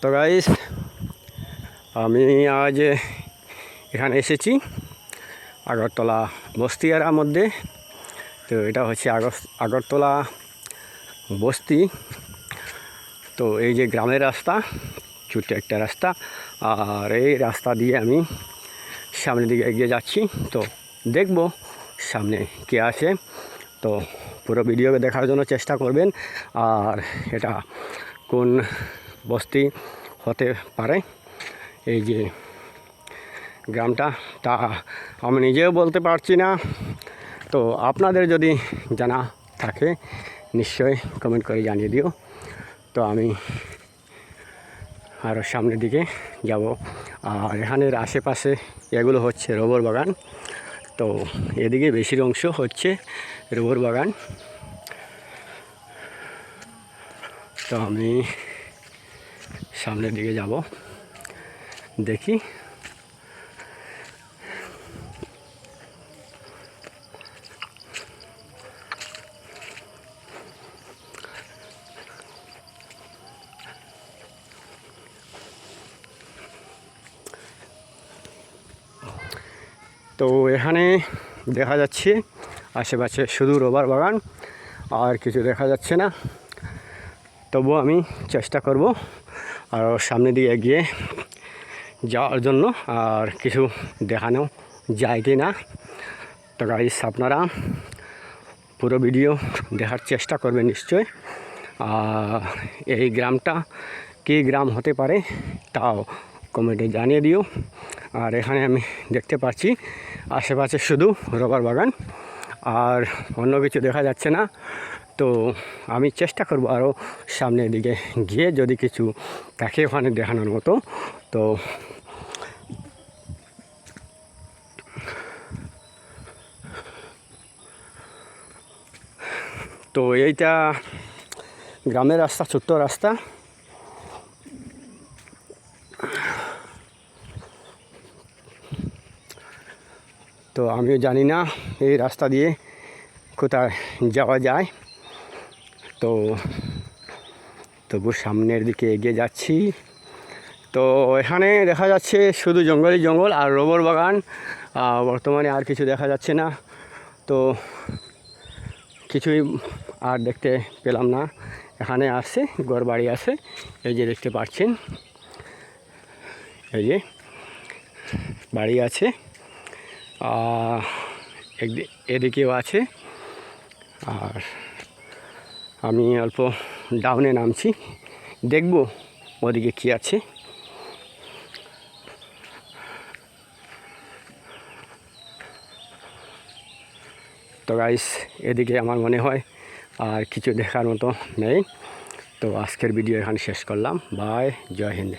তো গাইস, আমি আজ এখানে এসেছি আগরতলা বস্তিয়ারার মধ্যে। তো এটা হচ্ছে আগরতলা বস্তি। তো এই যে গ্রামের রাস্তা, ছোট্ট একটা রাস্তা, আর এই রাস্তা দিয়ে আমি সামনের দিকে এগিয়ে যাচ্ছি। তো দেখব সামনে কে আছে। তো পুরো ভিডিও দেখার জন্য চেষ্টা করবেন। আর এটা কোন বস্তি হতে পারে এই যে গ্রামটা, তা আমি নিজেও বলতে পারছি না। তো আপনাদের যদি জানা থাকে নিশ্চয়ই কমেন্ট করে জানিয়ে দিও। তো আমি আরও সামনের দিকে যাব। আর এখানের আশেপাশে এগুলো হচ্ছে রবার বাগান। তো এদিকে বেশির অংশ হচ্ছে রবার বাগান। তো আমি সামনের দিকে যাব, দেখি। তো এখানে দেখা যাচ্ছে আশেপাশে শুধু রবার বাগান, আর কিছু দেখা যাচ্ছে না। তবুও আমি চেষ্টা করব আর সামনের দিকে এগিয়ে যাওয়ার জন্য, আর কিছু দেখানো যায় কি না। তো গাইস, আপনারা পুরো ভিডিও দেখার চেষ্টা করবেন নিশ্চয়। এই গ্রামটা কী গ্রাম হতে পারে তাও কমেন্টে জানিয়ে দিও। আর এখানে আমি দেখতে পাচ্ছি আশেপাশে শুধু রবার বাগান, আর অন্য কিছু দেখা যাচ্ছে না। তো আমি চেষ্টা করব আরও সামনের দিকে গিয়ে যদি কিছু থাকে ওখানে দেখানোর মতো। তো এইটা গ্রামের রাস্তা, ছোট্ট রাস্তা। তো আমিও জানি না এই রাস্তা দিয়ে কোথায় যাওয়া যায়। তো তবু সামনের দিকে এগিয়ে যাচ্ছি। তো এখানে দেখা যাচ্ছে শুধু জঙ্গলই জঙ্গল আর রবার বাগান। বর্তমানে আর কিছু দেখা যাচ্ছে না। তো কিছুই আর দেখতে পেলাম না। এখানে আছে ঘর বাড়ি আছে, এই যে দেখতে পাচ্ছেন, এই যে বাড়ি আছে, এদিকেও আছে। আর আমি অল্প ডাউনে নামছি, দেখব ওদিকে কী আছে। তো গাইস, এদিকে আমার মনে হয় আর কিছু দেখার মতো নেই। তো আজকের ভিডিও এখানে শেষ করলাম। বাই, জয় হিন্দ।